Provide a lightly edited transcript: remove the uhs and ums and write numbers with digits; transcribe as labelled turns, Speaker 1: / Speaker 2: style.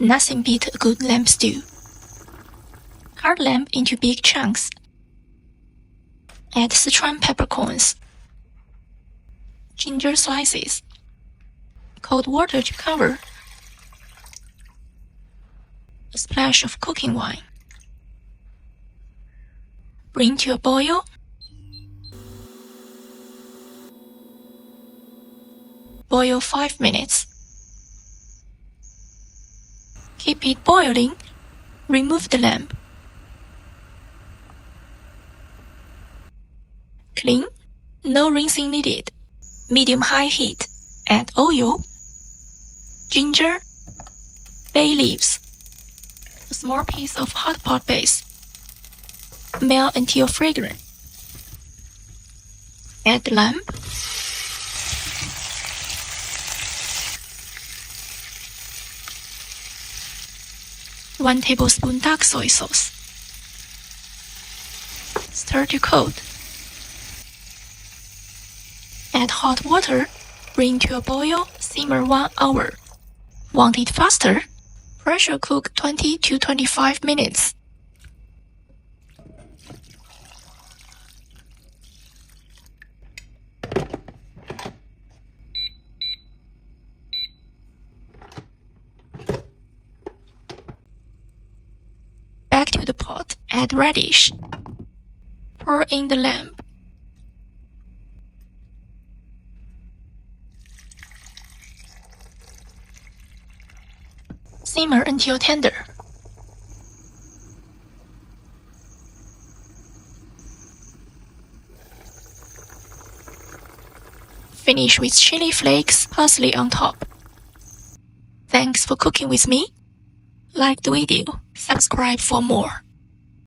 Speaker 1: Nothing beats a good lamb stew. Cut lamb into big chunks. Add Sichuan peppercorns, ginger slices, cold water to cover, a splash of cooking wine. Bring to a boil. Boil 5 minutes. Keep it boiling. Remove the lamb. Clean. No rinsing needed. Medium-high heat. Add oil, ginger, bay leaves, a small piece of hot pot base. Melt until fragrant. Add the lamb. One tablespoon dark soy sauce. Stir to coat. Add hot water. Bring to a boil. Simmer 1 hour. Want it faster? Pressure cook 20 to 25 minutes. Back to the pot, add radish. Pour in the lamb. Simmer until tender. Finish with chili flakes, parsley on top. Thanks for cooking with me. Like the video, subscribe for more.